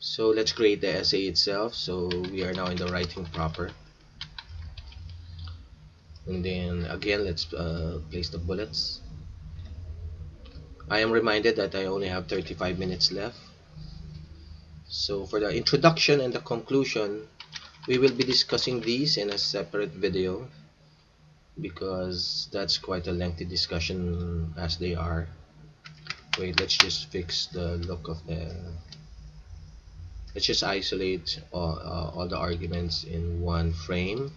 So let's create the essay itself. So we are now in the writing proper, and then again let's place the bullets. I am reminded that I only have 35 minutes left. So for the introduction and the conclusion, we will be discussing these in a separate video because that's quite a lengthy discussion as they are. Wait, let's just fix the look of the. Let's just isolate all the arguments in one frame.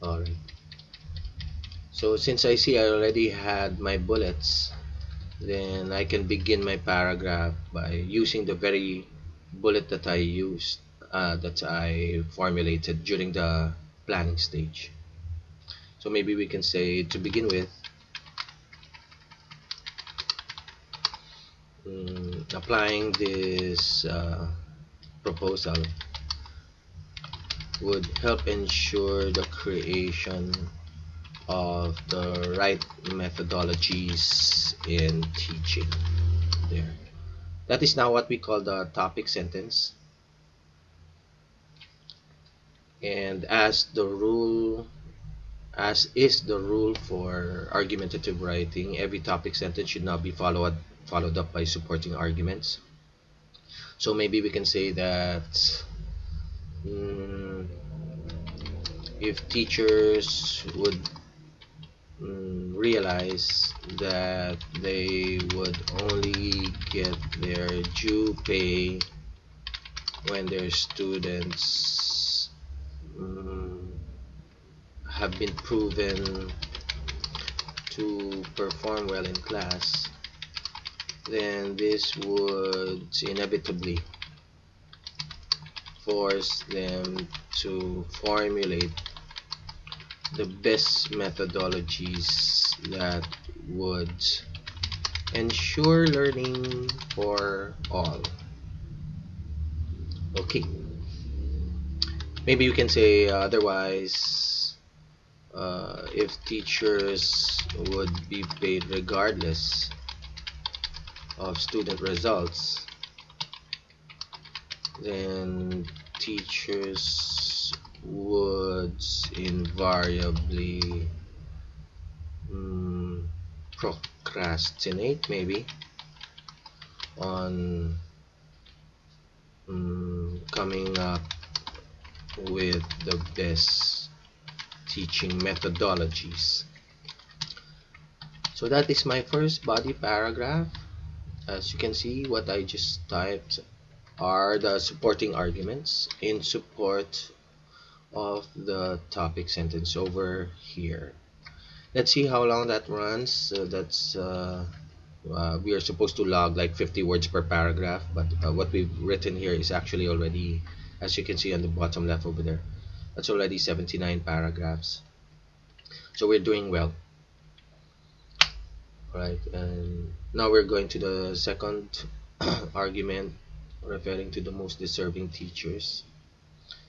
Alright. So since I see I already had my bullets, then I can begin my paragraph by using the very bullet that I used, that I formulated during the planning stage. So maybe we can say, to begin with, applying this proposal would help ensure the creation of the right methodologies in teaching. There. That is now what we call the topic sentence. And as is the rule for argumentative writing, every topic sentence should now be followed up by supporting arguments. So maybe we can say that if teachers would realize that they would only get their due pay when their students have been proven to perform well in class, then this would inevitably force them to formulate the best methodologies that would ensure learning for all. Okay. Maybe you can say otherwise, if teachers would be paid regardless of student results, then teachers would invariably procrastinate maybe on coming up with the best teaching methodologies. So that is my first body paragraph. As you can see, what I just typed are the supporting arguments in support of the topic sentence over here. Let's see how long that runs. So that's we are supposed to log like 50 words per paragraph, but what we've written here is actually already, as you can see on the bottom left over there, that's already 79 paragraphs. So we're doing well. Alright, and now we're going to the second argument, referring to the most deserving teachers.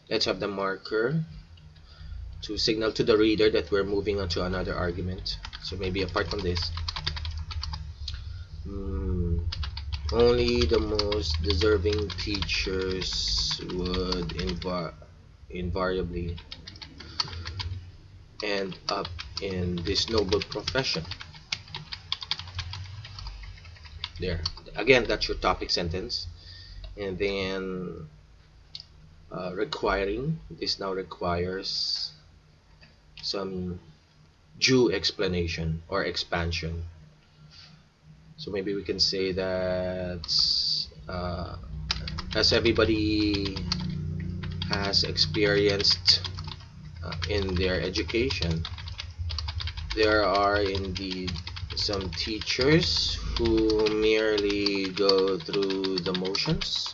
Let's have the marker to signal to the reader that we're moving on to another argument. So maybe apart from this, only the most deserving teachers would invariably end up in this noble profession. There. Again, that's your topic sentence. And then requiring, this now requires some due explanation or expansion. So maybe we can say that as everybody has experienced in their education, there are indeed some teachers who merely go through the motions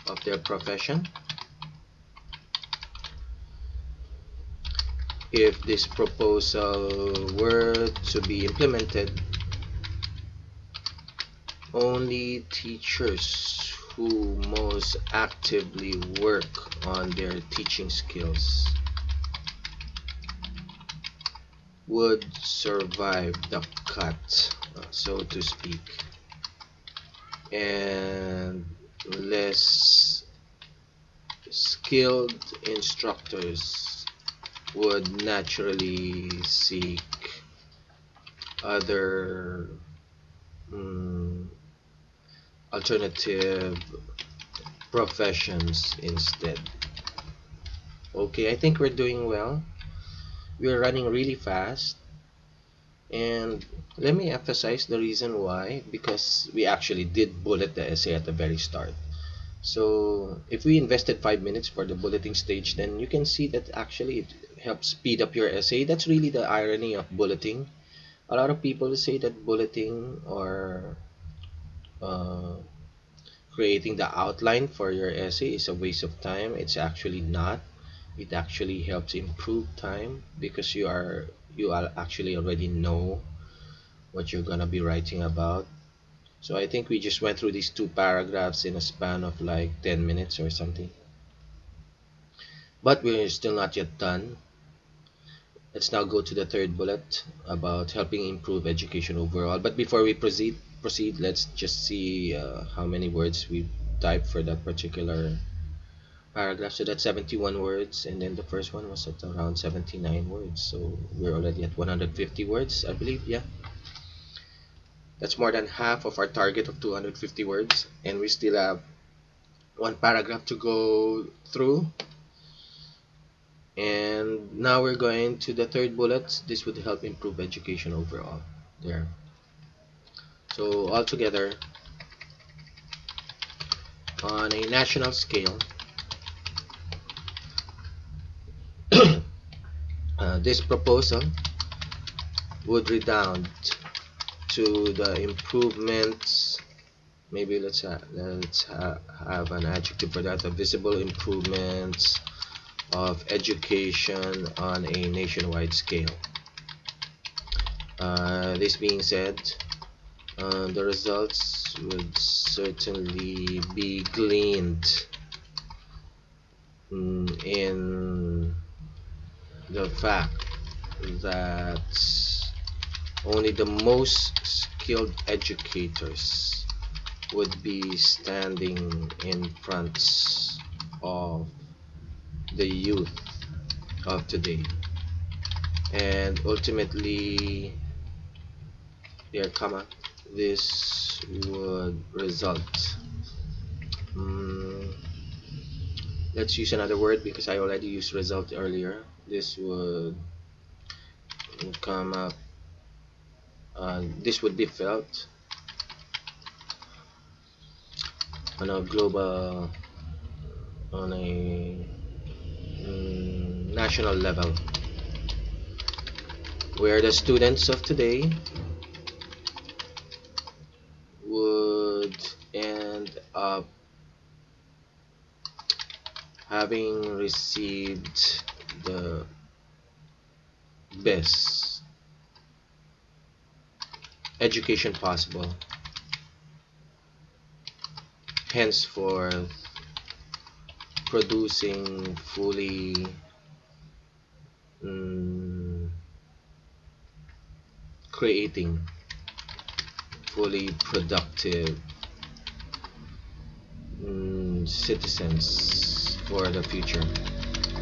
of their profession. If this proposal were to be implemented, only teachers who most actively work on their teaching skills would survive the cut, so to speak. and less skilled instructors would naturally seek other alternative professions instead. Okay, I think we're doing well. We're running really fast, and let me emphasize the reason why, because we actually did bullet the essay at the very start. So if we invested 5 minutes for the bulleting stage, then you can see that actually it helps speed up your essay. That's really the irony of bulleting. A lot of people say that bulleting or uh, creating the outline for your essay is a waste of time. It's actually not. It actually helps improve time because you are actually already know what you're gonna be writing about. So I think we just went through these two paragraphs in a span of like 10 minutes or something. But we're still not yet done. Let's now go to the third bullet about helping improve education overall. But before we proceed, let's just see how many words we typed for that particular paragraph. So that's 71 words, and then the first one was at around 79 words. So we're already at 150 words, I believe. Yeah, that's more than half of our target of 250 words, and we still have one paragraph to go through. And now we're going to the third bullet. This would help improve education overall. There. So altogether, on a national scale, this proposal would redound to the improvements. Maybe let's have an adjective for that: the visible improvements of education on a nationwide scale. This being said, the results would certainly be gleaned in the fact that only the most skilled educators would be standing in front of the youth of today, and ultimately here comma this would result let's use another word because I already used result earlier. This would come up this would be felt on a global, on a national level, where the students of today would end up having received the best education possible, henceforth producing fully creating fully productive citizens for the future.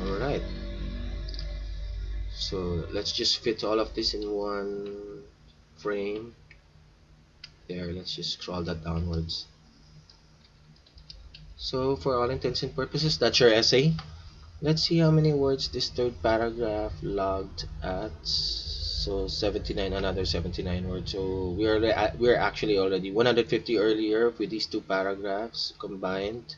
Alright, so let's just fit all of this in one frame. There, let's just scroll that downwards. So for all intents and purposes, that's your essay. Let's see how many words this third paragraph logged at. So 79, another 79 words. So we're actually already 150 earlier with these two paragraphs combined,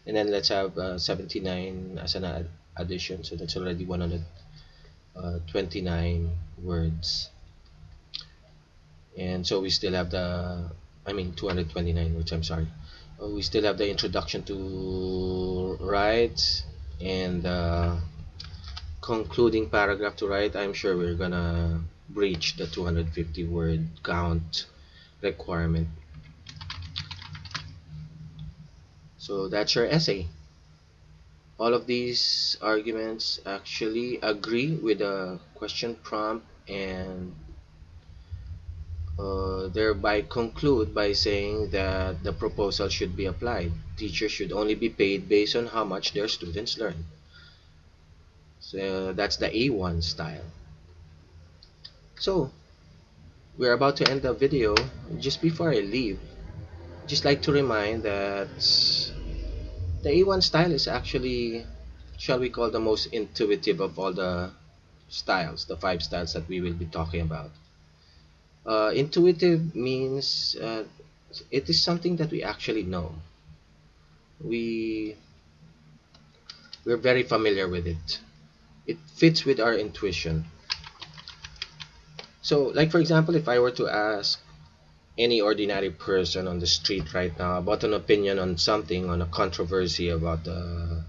and then let's have 79 as an addition. So that's already 129 words. And so we still have 229 words. I'm sorry. We still have the introduction to write and concluding paragraph to write. I'm sure we're gonna breach the 250 word count requirement. So that's your essay. All of these arguments actually agree with the question prompt and thereby conclude by saying that the proposal should be applied. Teachers should only be paid based on how much their students learn. So that's the A1 style. So we're about to end the video. Just before I leave, just like to remind that the A1 style is actually, shall we call, the most intuitive of all the styles, the 5 styles that we will be talking about. Intuitive means it is something that we actually know. We we're very familiar with it. It fits with our intuition. So, like for example, if I were to ask any ordinary person on the street right now about an opinion on something, on a controversy about the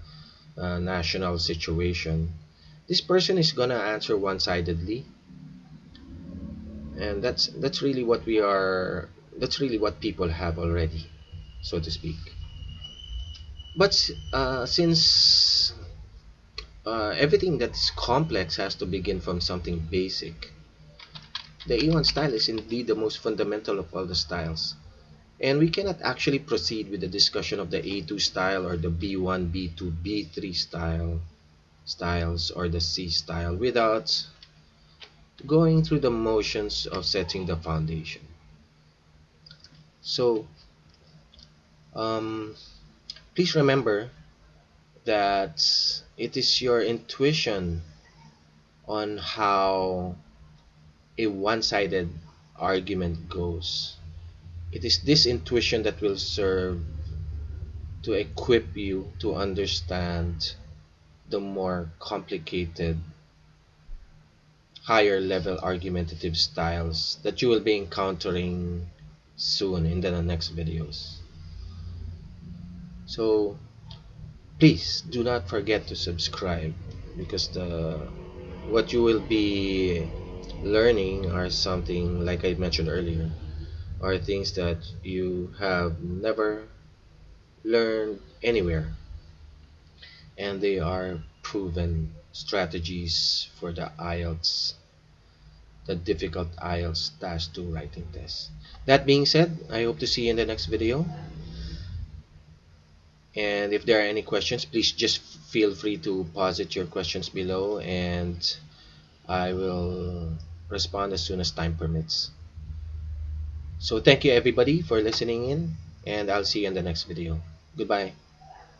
national situation, this person is gonna answer one-sidedly, and that's really what we are. That's really what people have already, so to speak. But since everything that's complex has to begin from something basic, the A1 style is indeed the most fundamental of all the styles. And we cannot actually proceed with the discussion of the A2 style or the B1, B2, B3 styles or the C style without going through the motions of setting the foundation. So please remember that it is your intuition on how a one-sided argument goes. It is this intuition that will serve to equip you to understand the more complicated, higher level argumentative styles that you will be encountering soon in the next videos. So please do not forget to subscribe, because what you will be learning are something, like I mentioned earlier, are things that you have never learned anywhere, and they are proven strategies for the IELTS, the difficult IELTS Task 2 writing test. That being said, I hope to see you in the next video. And if there are any questions, please just feel free to posit your questions below, and I will respond as soon as time permits. So thank you everybody for listening in, and I'll see you in the next video. Goodbye.